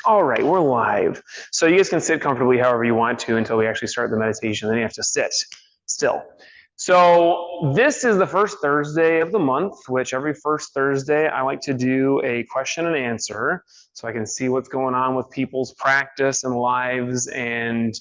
All right, we're live. So you guys can sit comfortably however you want to until we actually start the meditation. Then you have to sit still. So this is the first Thursday of the month, which every first Thursday I like to do a question and answer so I can see what's going on with people's practice and lives and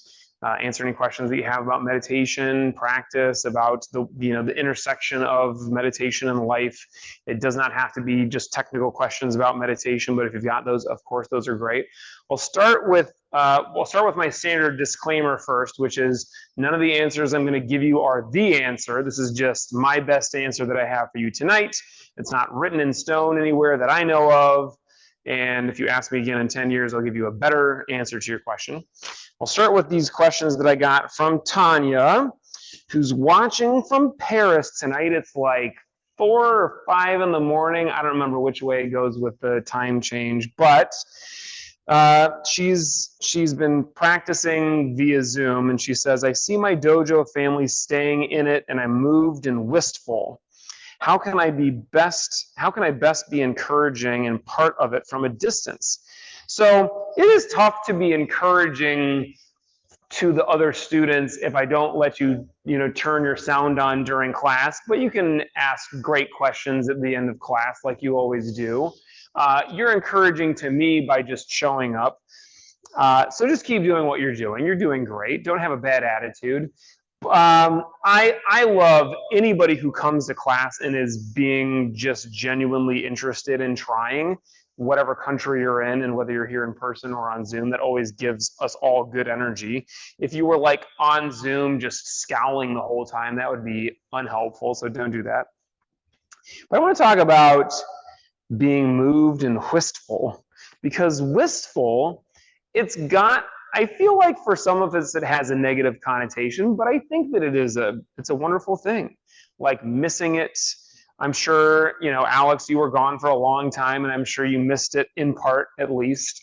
answer any questions that you have about meditation, practice, about the intersection of meditation and life. It does not have to be just technical questions about meditation, but if you've got those, of course, those are great. We'll start with my standard disclaimer first, which is none of the answers I'm going to give you are the answer. This is just my best answer that I have for you tonight. It's not written in stone anywhere that I know of. And if you ask me again in 10 years, I'll give you a better answer to your question. I'll start with these questions that I got from Tanya, who's watching from Paris tonight. It's like 4 or 5 in the morning. I don't remember which way it goes with the time change, but she's been practicing via Zoom, and she says, I see my dojo family staying in it, and I moved and wistful. How can I best be encouraging and part of it from a distance? So it is tough to be encouraging to the other students if I don't let you, turn your sound on during class, but you can ask great questions at the end of class like you always do. You're encouraging to me by just showing up. So just keep doing what you're doing. You're doing great. Don't have a bad attitude. I love anybody who comes to class and is being just genuinely interested in trying, whatever country you're in and whether you're here in person or on Zoom. That always gives us all good energy. If you were like on Zoom just scowling the whole time, that would be unhelpful, so don't do that. But I want to talk about being moved and wistful, because wistful, I feel like for some of us it has a negative connotation, but I think that it's a wonderful thing. Like missing it. I'm sure, Alex, you were gone for a long time, and I'm sure you missed it in part, at least.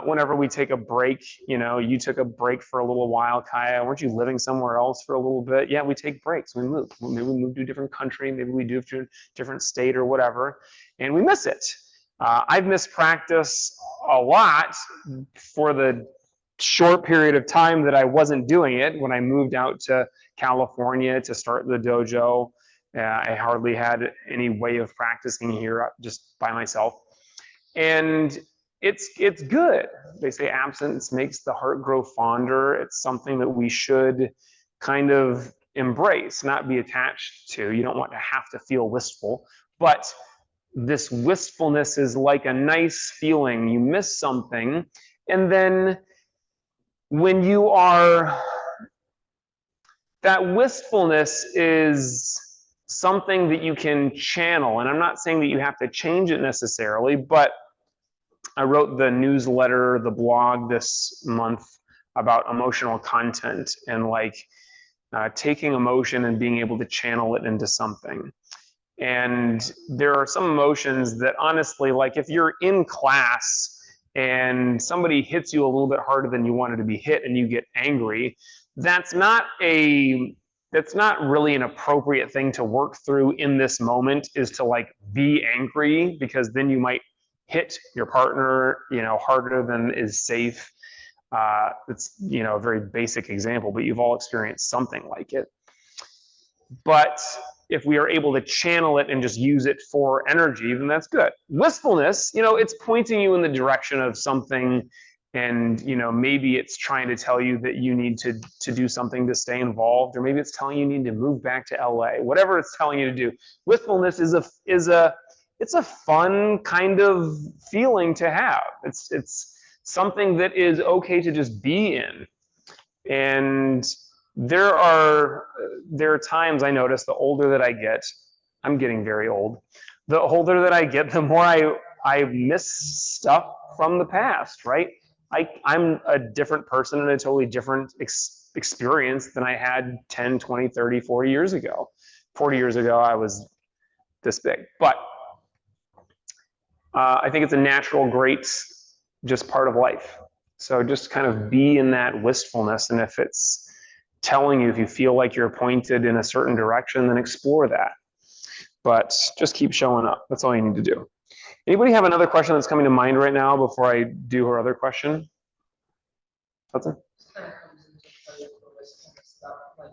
Whenever we take a break, you took a break for a little while, Kaya. Weren't you living somewhere else for a little bit? Yeah, we take breaks. We move. Maybe we move to a different country. Maybe we do to a different state or whatever, and we miss it. I've missed practice a lot for the short period of time that I wasn't doing it. When I moved out to California to start the dojo, I hardly had any way of practicing here just by myself. And it's good. They say absence makes the heart grow fonder. It's something that we should kind of embrace, not be attached to. You don't want to have to feel wistful, but this wistfulness is like a nice feeling. You miss something, and then when you are, that wistfulness is something that you can channel. And I'm not saying that you have to change it necessarily, but I wrote the newsletter, the blog this month about emotional content and taking emotion and being able to channel it into something. And there are some emotions that honestly, like if you're in class and somebody hits you a little bit harder than you wanted to be hit and you get angry, that's not really an appropriate thing to work through in this moment, is to be angry, because then you might hit your partner, harder than is safe. It's, a very basic example, but you've all experienced something like it. But if we are able to channel it and just use it for energy, then that's good. Wistfulness, it's pointing you in the direction of something, and maybe it's trying to tell you that you need to do something to stay involved, or maybe it's telling you need to move back to LA. Whatever it's telling you to do, wistfulness is a fun kind of feeling to have. It's something that is okay to just be in. And there are times I notice, the older that I get, I'm getting very old, the older that I get, the more I miss stuff from the past, right? I'm a different person and a totally different experience than I had 10, 20, 30, 40 years ago. 40 years ago, I was this big. But I think it's a natural, great, just part of life. So just kind of be in that wistfulness. And if it's telling you, if you feel like you're pointed in a certain direction, then explore that. But just keep showing up. That's all you need to do. Anybody have another question that's coming to mind right now before I do her other question? Hudson? Kind of comes into play with this kind of stuff, like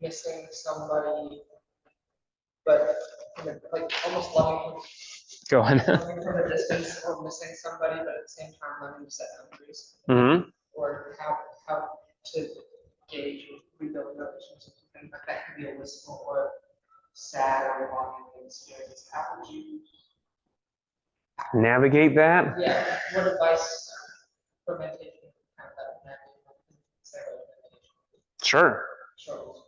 missing somebody, but like almost loving Go on. from a distance, or missing somebody, but at the same time learning to set boundaries, Mm-hmm. or how to gauge rebuild relationships. And that can be a wistful or sad or longing experience. How would you Navigate that? Yeah, what advice for meditation? Kind of that meditation. Sure. Struggles.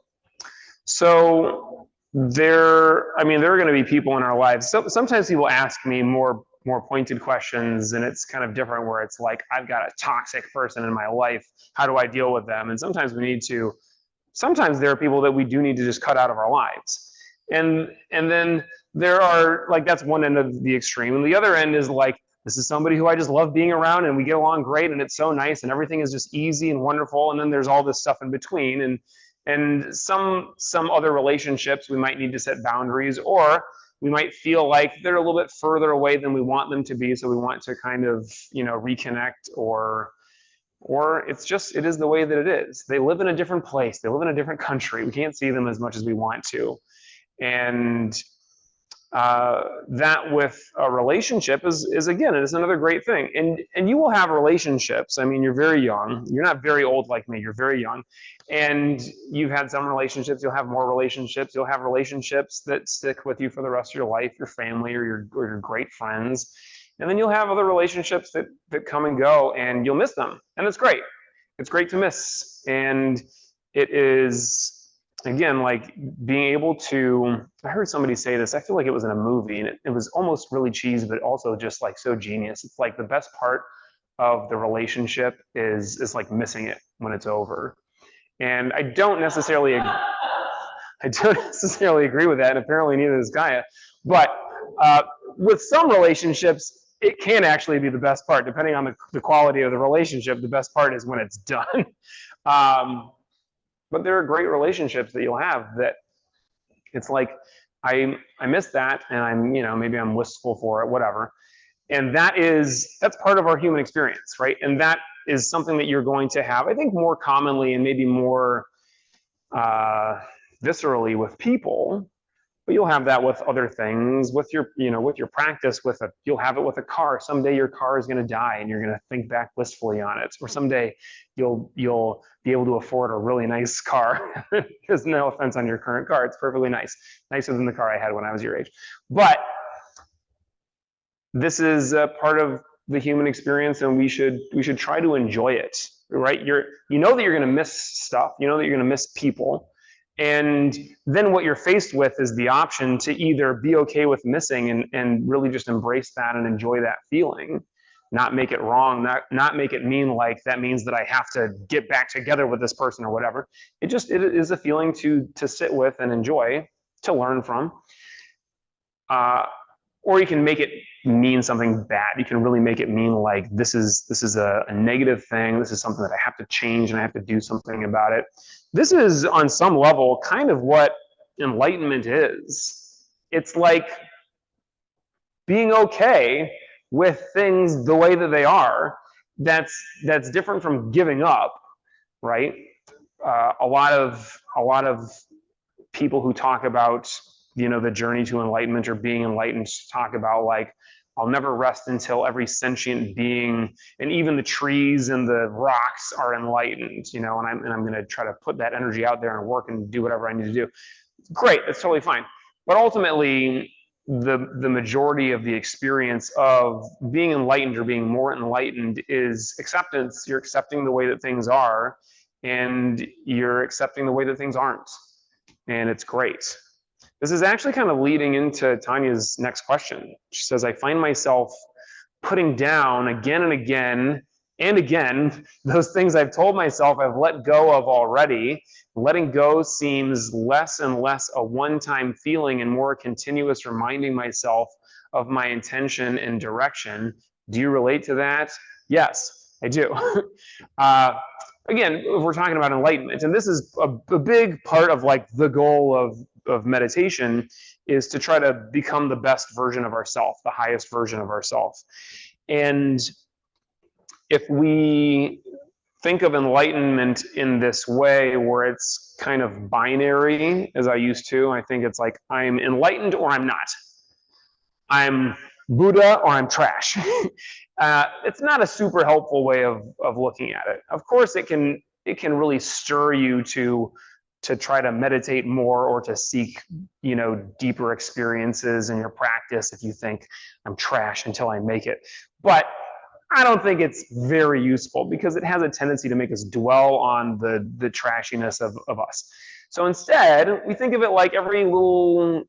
So there are going to be people in our lives. So sometimes people ask me more pointed questions, and it's kind of different where it's like, I've got a toxic person in my life. How do I deal with them? And sometimes there are people that we do need to just cut out of our lives. And then there are, like, that's one end of the extreme. And the other end is like, this is somebody who I just love being around and we get along great and it's so nice and everything is just easy and wonderful. And then there's all this stuff in between. And some other relationships, we might need to set boundaries, or we might feel like they're a little bit further away than we want them to be. So we want to kind of, reconnect, or it is the way that it is. They live in a different place. They live in a different country. We can't see them as much as we want to. And that with a relationship is again, it's another great thing. And you will have relationships. I mean, you're very young. You're not very old like me. You're very young. And you've had some relationships. You'll have more relationships. You'll have relationships that stick with you for the rest of your life, your family or your great friends. And then you'll have other relationships that come and go, and you'll miss them. And it's great. It's great to miss. And it is, again, like being able to, I heard somebody say this, I feel like it was in a movie, and it was almost really cheesy, but also just like so genius. It's like the best part of the relationship is like missing it when it's over. And I don't necessarily agree with that, and apparently neither does Gaia. But with some relationships, it can actually be the best part. Depending on the quality of the relationship, the best part is when it's done. But there are great relationships that you'll have that it's like, I miss that, and I'm, maybe I'm wistful for it, whatever. And that's part of our human experience, right? And that is something that you're going to have, I think, more commonly and maybe more viscerally with people. But you'll have that with other things, with your practice. You'll have it with a car. Someday your car is going to die, and you're going to think back wistfully on it. Or someday you'll be able to afford a really nice car. Because no offense on your current car, it's perfectly nice, nicer than the car I had when I was your age. But this is a part of the human experience, and we should try to enjoy it, right? You know that you're going to miss stuff. You know that you're going to miss people. And then what you're faced with is the option to either be okay with missing and really just embrace that and enjoy that feeling, not make it wrong, not make it mean like that means that I have to get back together with this person or whatever. It is a feeling to sit with and enjoy, to learn from. Or you can make it mean something bad. You can really make it mean like this is a negative thing. This is something that I have to change and I have to do something about it. This is, on some level, kind of what enlightenment is. It's like being okay with things the way that they are. That's different from giving up, right? A lot of people who talk about the journey to enlightenment or being enlightened talk about like, I'll never rest until every sentient being and even the trees and the rocks are enlightened, and I'm going to try to put that energy out there and work and do whatever I need to do. Great, that's totally fine. But ultimately, the majority of the experience of being enlightened or being more enlightened is acceptance. You're accepting the way that things are, and you're accepting the way that things aren't. And it's great. This is actually kind of leading into Tanya's next question. She says, I find myself putting down again and again and again those things I've told myself I've let go of already. Letting go seems less and less a one-time feeling and more a continuous reminding myself of my intention and direction. Do you relate to that? Yes, I do. Again, if we're talking about enlightenment, and this is a big part of like the goal of meditation, is to try to become the best version of ourselves, the highest version of ourselves. And if we think of enlightenment in this way where it's kind of binary, as I used to, I think it's like I'm enlightened or I'm not. I'm Buddha or I'm trash. It's not a super helpful way of looking at it. Of course, it can really stir you to try to meditate more or to seek, deeper experiences in your practice if you think I'm trash until I make it. But I don't think it's very useful because it has a tendency to make us dwell on the trashiness of us. So instead, we think of it like every little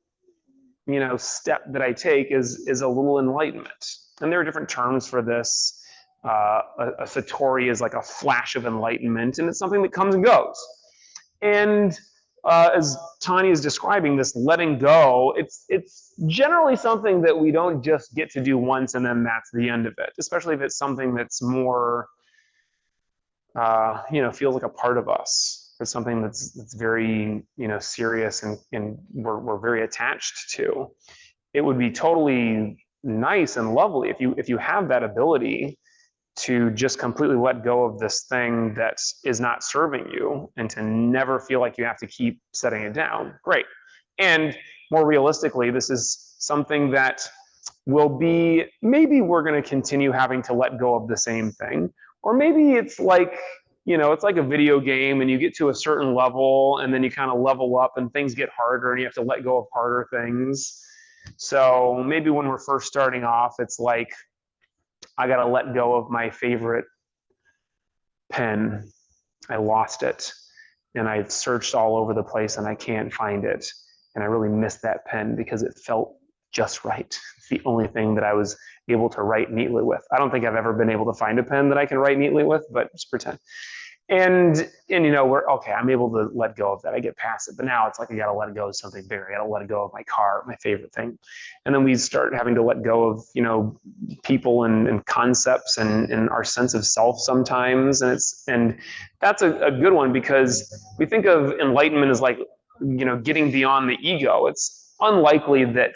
step that I take is a little enlightenment. And there are different terms for this. A satori is like a flash of enlightenment, and it's something that comes and goes. And as Tanya is describing this letting go, it's generally something that we don't just get to do once and then that's the end of it, especially if it's something that's more, feels like a part of us. It's something that's very, serious and we're very attached to. It would be totally nice and lovely if you have that ability to just completely let go of this thing that is not serving you and to never feel like you have to keep setting it down. Great. And more realistically, this is something that will be, maybe we're going to continue having to let go of the same thing. Or maybe it's like, it's like a video game and you get to a certain level and then you kind of level up and things get harder and you have to let go of harder things. So maybe when we're first starting off, it's like, I got to let go of my favorite pen. I lost it and I've searched all over the place and I can't find it. And I really miss that pen because it felt just right. It's the only thing that I was able to write neatly with. I don't think I've ever been able to find a pen that I can write neatly with, but just pretend. And we're okay, I'm able to let go of that. I get past it. But now it's like I gotta let go of something bigger. I gotta let go of my car, my favorite thing. And then we start having to let go of, people and concepts and our sense of self sometimes. And that's a good one because we think of enlightenment as like, getting beyond the ego. It's unlikely that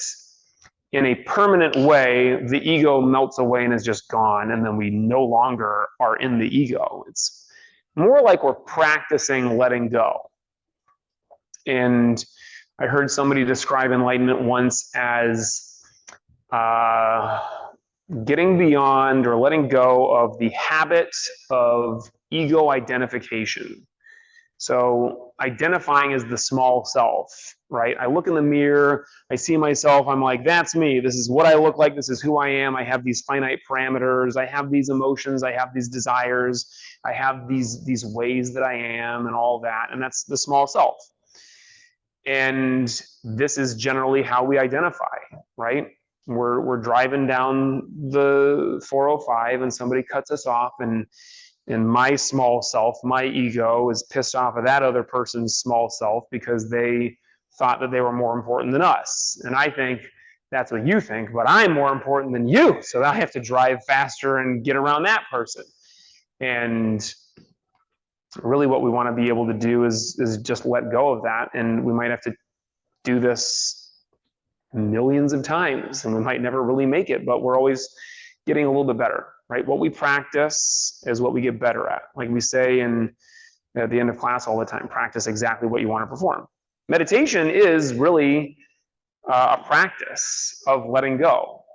in a permanent way, the ego melts away and is just gone. And then we no longer are in the ego. It's more like we're practicing letting go. And I heard somebody describe enlightenment once as getting beyond or letting go of the habit of ego identification. So identifying as the small self, right? I look in the mirror, I see myself, I'm like, that's me. This is what I look like. This is who I am. I have these finite parameters. I have these emotions. I have these desires. I have these ways that I am and all that. And that's the small self. And this is generally how we identify, right? We're driving down the 405 and somebody cuts us off and my small self, my ego, is pissed off at that other person's small self because they thought that they were more important than us. And I think that's what you think, but I'm more important than you. So I have to drive faster and get around that person. And really what we want to be able to do is just let go of that. And we might have to do this millions of times and we might never really make it, but we're always getting a little bit better. Right? What we practice is what we get better at. Like we say at the end of class all the time, practice exactly what you want to perform. Meditation is really a practice of letting go.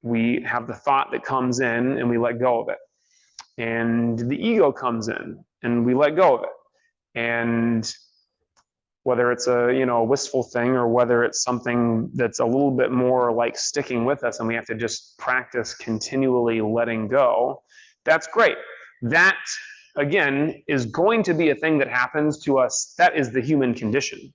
We have the thought that comes in and we let go of it. And the ego comes in and we let go of it. And whether it's a wistful thing or whether it's something that's a little bit more like sticking with us and we have to just practice continually letting go, that's great. That, again, is going to be a thing that happens to us. That is the human condition.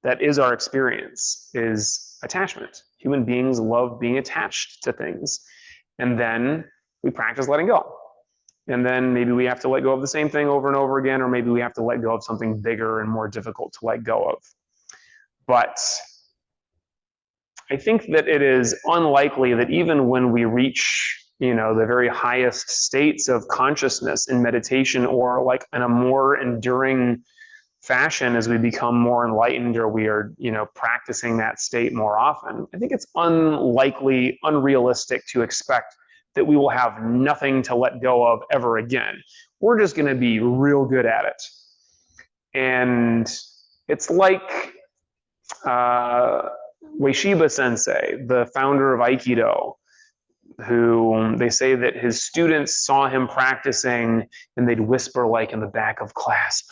That is our experience, is attachment. Human beings love being attached to things. And then we practice letting go. And then maybe we have to let go of the same thing over and over again, or maybe we have to let go of something bigger and more difficult to let go of. But I think that it is unlikely that even when we reach, the very highest states of consciousness in meditation or like in a more enduring fashion as we become more enlightened or we are, practicing that state more often, I think it's unlikely, unrealistic to expect that we will have nothing to let go of ever again. We're just going to be real good at it. And it's like Ueshiba Sensei, the founder of Aikido, who they say that his students saw him practicing and they'd whisper like in the back of class,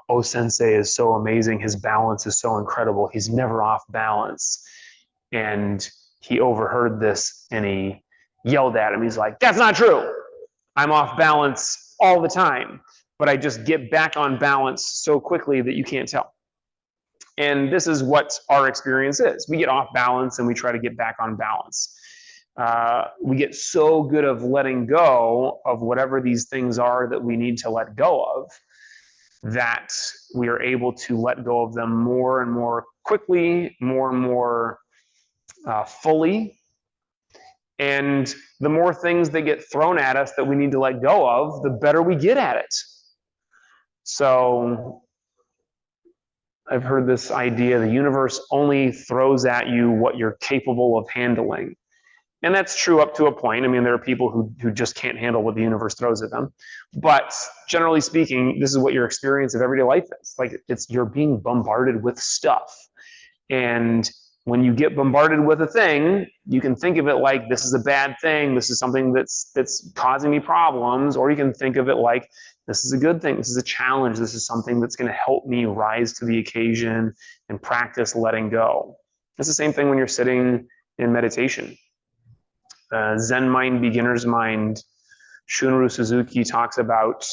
"Oh, Sensei is so amazing. His balance is so incredible. He's never off balance." And he overheard this and he yelled at him. He's like, "That's not true. I'm off balance all the time, but I just get back on balance so quickly that you can't tell." And this is what our experience is. We get off balance and we try to get back on balance. We get so good of letting go of whatever these things are that we need to let go of, that we are able to let go of them more and more quickly, more and more fully. And the more things that get thrown at us that we need to let go of, the better we get at it. So I've heard this idea, the universe only throws at you what you're capable of handling. And that's true up to a point. I mean, there are people who just can't handle what the universe throws at them. But generally speaking, this is what your experience of everyday life is. Like, you're being bombarded with stuff. And when you get bombarded with a thing, you can think of it like, this is a bad thing. This is something that's causing me problems. Or you can think of it like, this is a good thing. This is a challenge. This is something that's going to help me rise to the occasion and practice letting go. It's the same thing when you're sitting in meditation. Zen Mind, Beginner's Mind, Shunryu Suzuki talks about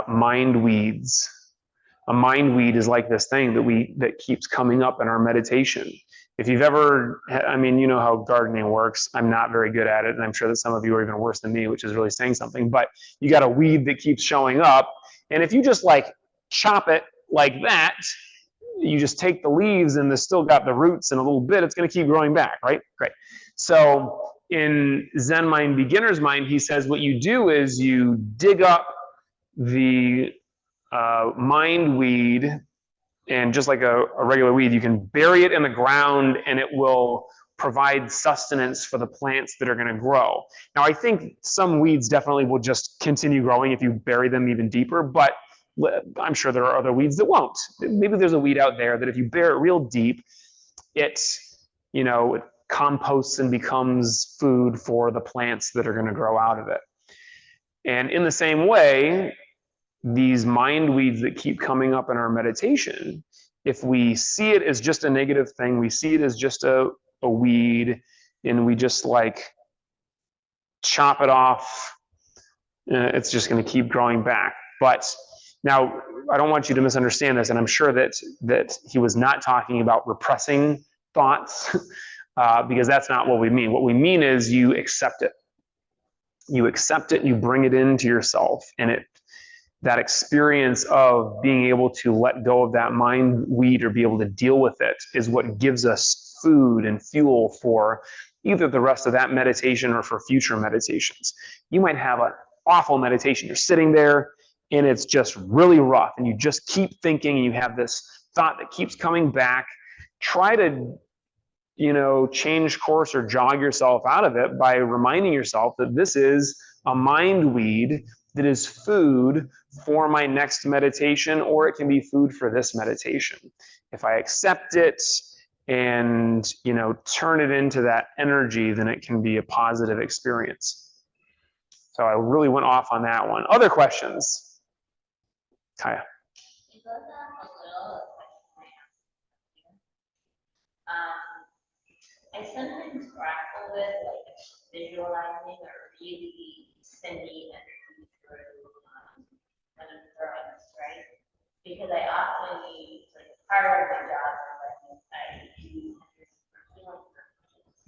mind weeds. A mind weed is like this thing that keeps coming up in our meditation. If you've ever, you know how gardening works. I'm not very good at it, and I'm sure that some of you are even worse than me, which is really saying something. But you got a weed that keeps showing up, and if you just chop it like that, you just take the leaves and it's still got the roots and a little bit, it's going to keep growing back, right? Great. So in Zen Mind, Beginner's Mind, he says what you do is you dig up the mind weed, and just like a regular weed, you can bury it in the ground and it will provide sustenance for the plants that are going to grow. Now, I think some weeds definitely will just continue growing if you bury them even deeper, but I'm sure there are other weeds that won't. Maybe there's a weed out there that if you bury it real deep, it composts and becomes food for the plants that are going to grow out of it. And in the same way, these mind weeds that keep coming up in our meditation, if we see it as just a negative thing, we see it as just a weed, and we just chop it off, it's just going to keep growing back. But now, I don't want you to misunderstand this, and I'm sure that he was not talking about repressing thoughts, because that's not what we mean. What we mean is you accept it. You accept it, you bring it into yourself, and that experience of being able to let go of that mind weed or be able to deal with it is what gives us food and fuel for either the rest of that meditation or for future meditations. You might have an awful meditation. You're sitting there and it's just really rough and you just keep thinking and you have this thought that keeps coming back. Try to, change course or jog yourself out of it by reminding yourself that this is a mind weed that is food for my next meditation, or it can be food for this meditation. If I accept it and, turn it into that energy, then it can be a positive experience. So I really went off on that one. Other questions? Kaya. I sometimes grapple with visualizing or really sending energy through when I'm throwing this, right? Because I often need part of my job I do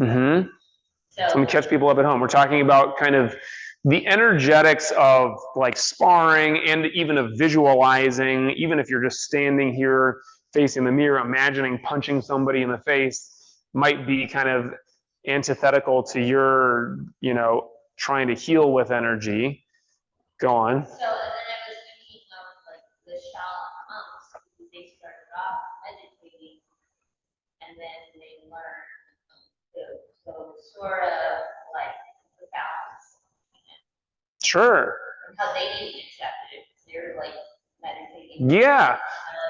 Mm-hmm. So let me catch people up at home. We're talking about kind of the energetics of sparring and even of visualizing, even if you're just standing here facing the mirror, imagining punching somebody in the face might be kind of antithetical to your, trying to heal with energy. Go on. So, and then I was thinking of the Shala sort of like the balance Sure. and how they didn't accept it. They're like meditating. Yeah.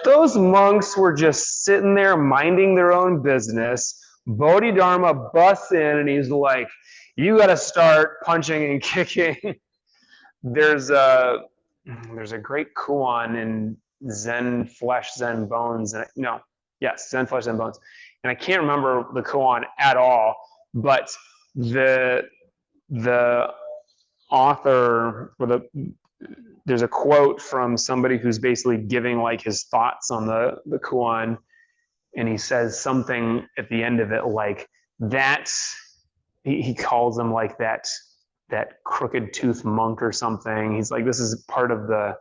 Those monks were just sitting there minding their own business. Bodhidharma busts in and he's like, you got to start punching and kicking. There's a great koan in Zen Flesh, Zen Bones. Zen Flesh, Zen Bones. And I can't remember the koan at all, but the author, or there's a quote from somebody who's basically giving like his thoughts on the koan, and he says something at the end of it like that. He calls him like that crooked tooth monk or something. He's like, this is part of the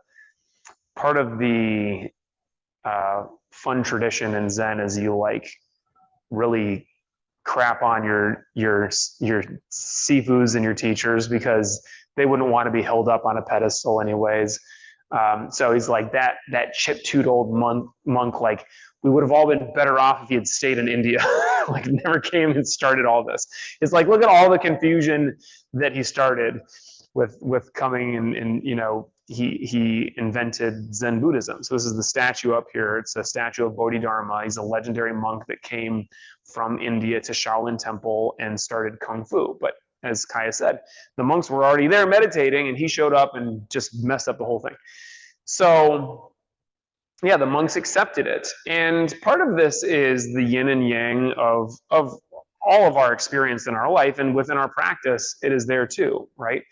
fun tradition in Zen is you like really crap on your sifus and your teachers because they wouldn't want to be held up on a pedestal anyways. So he's like that chip-toothed old monk, like we would have all been better off if he had stayed in India, like never came and started all this. It's like, look at all the confusion that he started with coming and he invented Zen Buddhism. So this is the statue up here. It's a statue of Bodhidharma. He's a legendary monk that came from India to Shaolin Temple and started Kung Fu. But as Kaya said, the monks were already there meditating and he showed up and just messed up the whole thing. So yeah, the monks accepted it. And part of this is the yin and yang of all of our experience in our life, and within our practice, it is there too, right?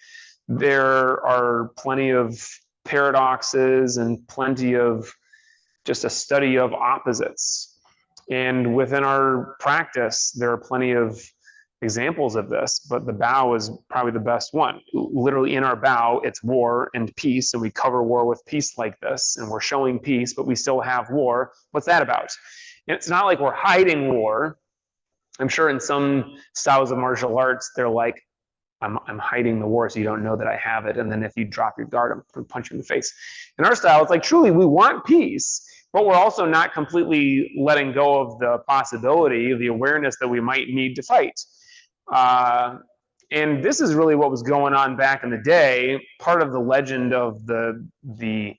There are plenty of paradoxes and plenty of just a study of opposites. And within our practice, there are plenty of examples of this, but the Tao is probably the best one. Literally in our Tao, it's war and peace, and we cover war with peace like this, and we're showing peace, but we still have war. What's that about? And it's not like we're hiding war. I'm sure in some styles of martial arts, they're like, I'm hiding the war so you don't know that I have it, and then if you drop your guard, I'm going to punch you in the face. In our style, it's like, truly, we want peace, but we're also not completely letting go of the possibility, of the awareness that we might need to fight. And this is really what was going on back in the day. Part of the legend of the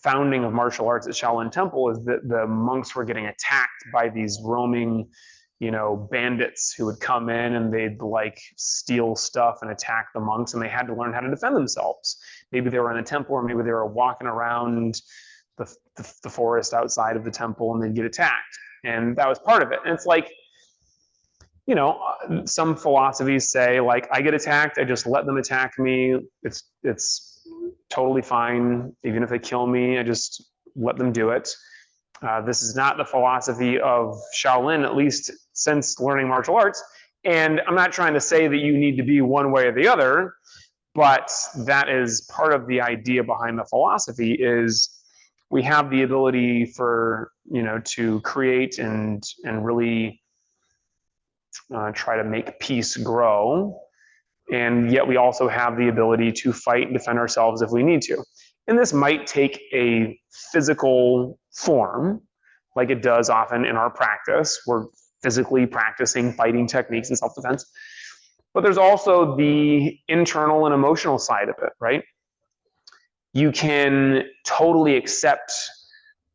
founding of martial arts at Shaolin Temple is that the monks were getting attacked by these roaming, bandits who would come in and they'd like steal stuff and attack the monks, and they had to learn how to defend themselves. Maybe they were in a temple, or maybe they were walking around the forest outside of the temple and they'd get attacked. And that was part of it. And it's like, some philosophies say, like, I get attacked, I just let them attack me. It's totally fine. Even if they kill me, I just let them do it. This is not the philosophy of Shaolin, at least since learning martial arts. And I'm not trying to say that you need to be one way or the other, but that is part of the idea behind the philosophy is we have the ability for, to create and really try to make peace grow. And yet we also have the ability to fight and defend ourselves if we need to. And this might take a physical form, like it does often in our practice. We're physically practicing fighting techniques and self-defense. But there's also the internal and emotional side of it, right? You can totally accept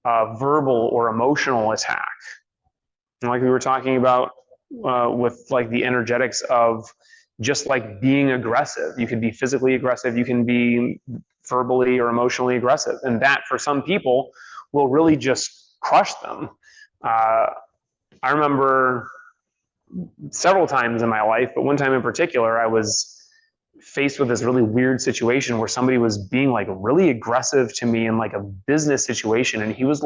verbal or emotional attack. And like we were talking about with like the energetics of just like being aggressive. You can be physically aggressive, you can be verbally or emotionally aggressive. And that for some people will really just crush them. I remember several times in my life, but one time in particular, I was faced with this really weird situation where somebody was being like really aggressive to me in like a business situation. And he was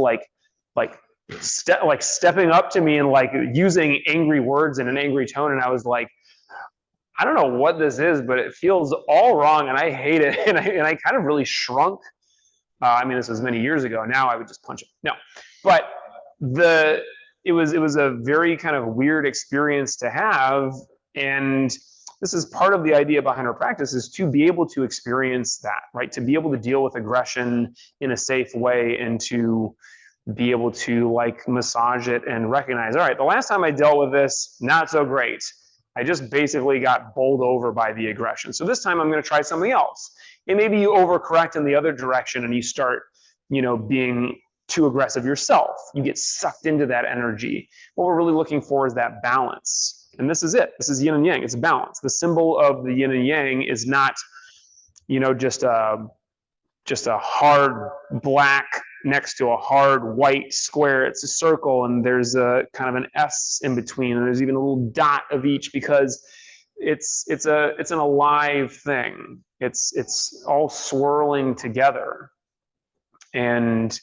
stepping up to me and like using angry words in an angry tone. And I was like, I don't know what this is, but it feels all wrong and I hate it. And I kind of really shrunk. This was many years ago. Now I would just punch him. No, but it was a very kind of weird experience to have. And this is part of the idea behind our practice, is to be able to experience that, right? To be able to deal with aggression in a safe way and to be able to like massage it and recognize, all right, the last time I dealt with this, not so great. I just basically got bowled over by the aggression. So this time I'm going to try something else. And maybe you overcorrect in the other direction and you start, being too aggressive yourself. You get sucked into that energy. What we're really looking for is that balance. And this is it. This is yin and yang. It's balance. The symbol of the yin and yang is not, just a hard black next to a hard white square. It's a circle, and there's a kind of an S in between, and there's even a little dot of each, because it's an alive thing. It's all swirling together. And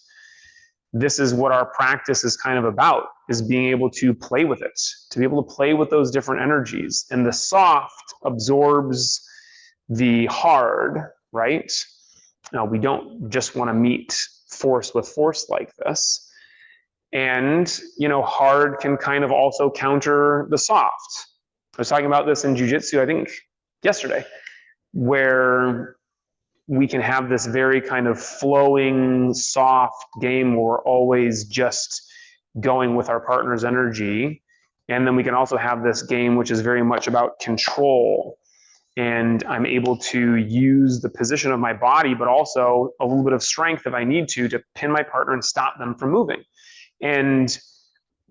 this is what our practice is kind of about, is being able to play with it, to be able to play with those different energies. And the soft absorbs the hard, right? Now, we don't just want to meet force with force like this. And, hard can kind of also counter the soft. I was talking about this in jiu-jitsu, I think yesterday, where we can have this very kind of flowing, soft game where we're always just going with our partner's energy. And then we can also have this game which is very much about control. And I'm able to use the position of my body, but also a little bit of strength if I need to pin my partner and stop them from moving. And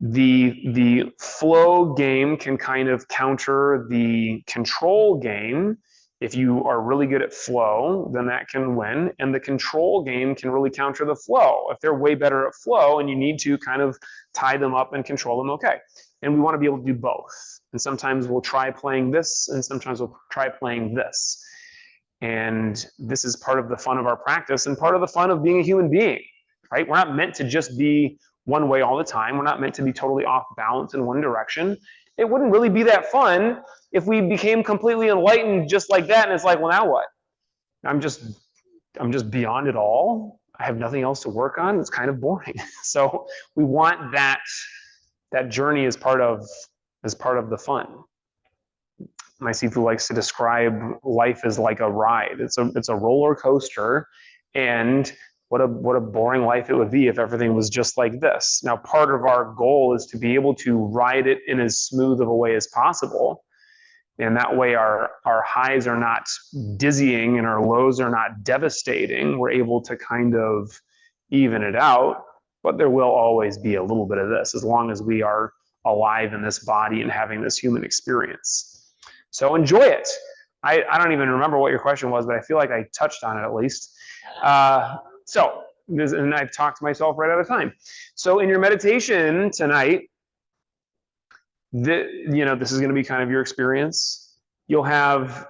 the flow game can kind of counter the control game. If you are really good at flow, then that can win. And the control game can really counter the flow. If they're way better at flow and you need to kind of tie them up and control them, okay. And we want to be able to do both. And sometimes we'll try playing this, and sometimes we'll try playing this. And this is part of the fun of our practice and part of the fun of being a human being, right? We're not meant to just be one way all the time. We're not meant to be totally off balance in one direction. It wouldn't really be that fun if we became completely enlightened just like that. And it's like, well, now what? I'm just beyond it all. I have nothing else to work on. It's kind of boring. So we want that journey as part of the fun. My Sifu likes to describe life as like a ride. It's a roller coaster, and what a boring life it would be if everything was just like this. Now, part of our goal is to be able to ride it in as smooth of a way as possible. And that way our highs are not dizzying and our lows are not devastating. We're able to kind of even it out, but there will always be a little bit of this as long as we are alive in this body and having this human experience. So enjoy it. I don't even remember what your question was, but I feel like I touched on it at least. And I've talked to myself right out of time. So in your meditation tonight, this is going to be kind of your experience. You'll have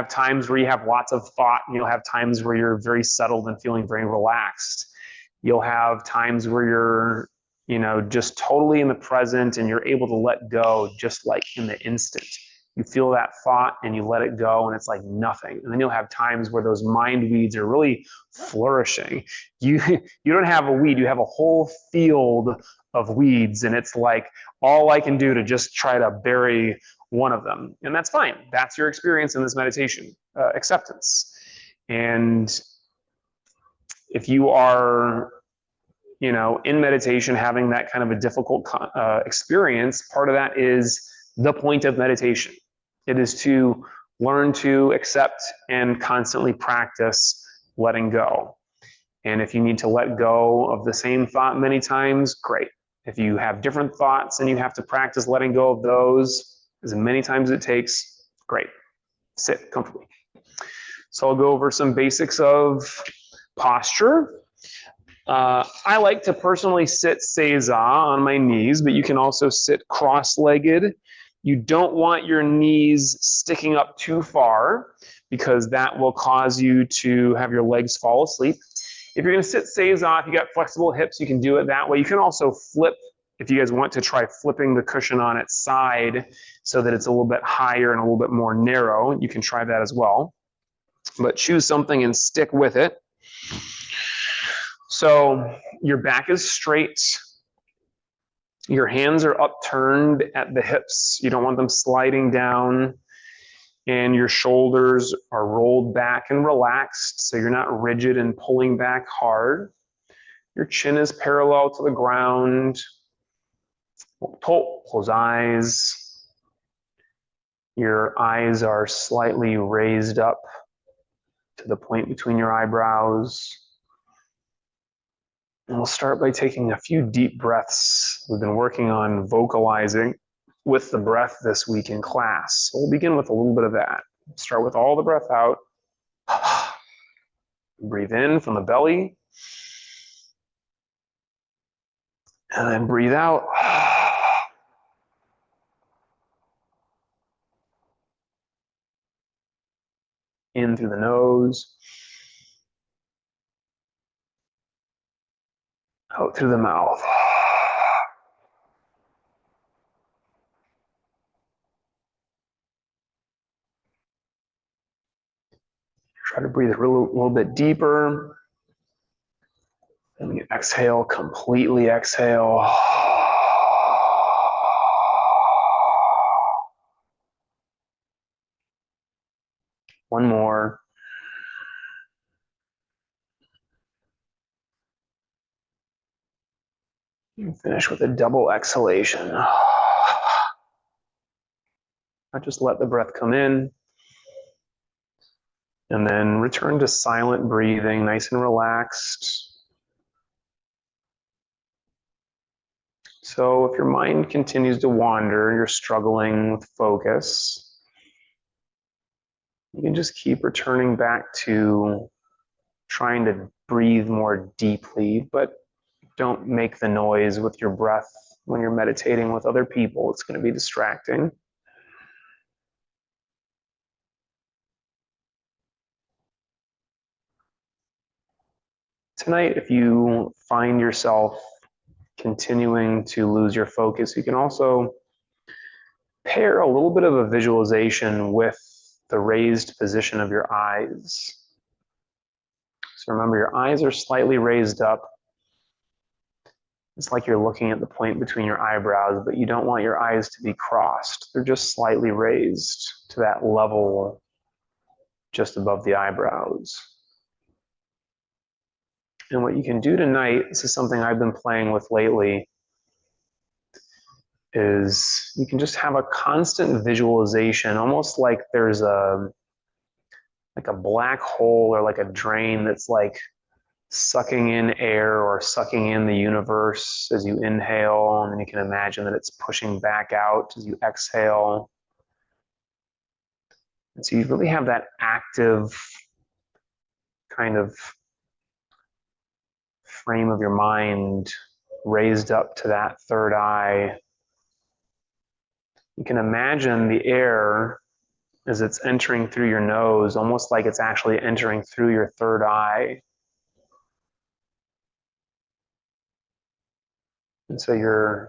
times where you have lots of thought, and you'll have times where you're very settled and feeling very relaxed. You'll have times where you're, just totally in the present and you're able to let go just like in the instant. You feel that thought and you let it go and it's like nothing. And then you'll have times where those mind weeds are really flourishing. You don't have a weed, you have a whole field of weeds, and it's like all I can do to just try to bury one of them. And that's fine. That's your experience in this meditation, acceptance. And if you are, in meditation having that kind of a difficult experience, part of that is the point of meditation. It is to learn to accept and constantly practice letting go. And if you need to let go of the same thought many times, great. If you have different thoughts and you have to practice letting go of those as many times as it takes, great. Sit comfortably. So I'll go over some basics of posture. I like to personally sit seiza on my knees, but you can also sit cross-legged. You don't want your knees sticking up too far because that will cause you to have your legs fall asleep. If you're going to sit seiza, if you got flexible hips, you can do it that way. You can also flip, if you guys want to try flipping the cushion on its side so that it's a little bit higher and a little bit more narrow. You can try that as well. But choose something and stick with it. So your back is straight. Your hands are upturned at the hips. You don't want them sliding down. And your shoulders are rolled back and relaxed, so you're not rigid and pulling back hard. Your chin is parallel to the ground. Close eyes. Your eyes are slightly raised up to the point between your eyebrows. And we'll start by taking a few deep breaths. We've been working on vocalizing with the breath this week in class. So we'll begin with a little bit of that. Start with all the breath out. Breathe in from the belly. And then breathe out. In through the nose. Out through the mouth. Try to breathe a little bit deeper. And when you exhale, completely exhale. One more. And finish with a double exhalation. Now just let the breath come in. And then return to silent breathing, nice and relaxed. So if your mind continues to wander, you're struggling with focus, you can just keep returning back to trying to breathe more deeply, but don't make the noise with your breath when you're meditating with other people. It's going to be distracting. Tonight, if you find yourself continuing to lose your focus, you can also pair a little bit of a visualization with the raised position of your eyes. So remember, your eyes are slightly raised up. It's like you're looking at the point between your eyebrows, but you don't want your eyes to be crossed. They're just slightly raised to that level just above the eyebrows. And what you can do tonight, this is something I've been playing with lately, is you can just have a constant visualization, almost like there's a black hole or like a drain that's like sucking in air or sucking in the universe as you inhale, and then you can imagine that it's pushing back out as you exhale. And so you really have that active kind of frame of your mind raised up to that third eye. You can imagine the air as it's entering through your nose, almost like it's actually entering through your third eye. And so your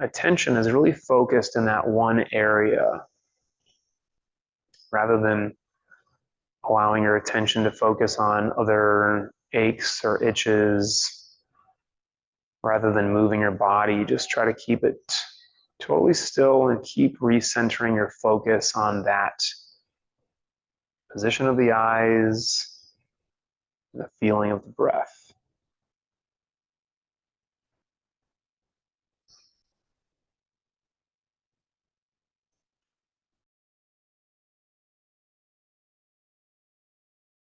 attention is really focused in that one area, rather than allowing your attention to focus on other aches or itches. Rather than moving your body, just try to keep it totally still and keep recentering your focus on that position of the eyes, the feeling of the breath.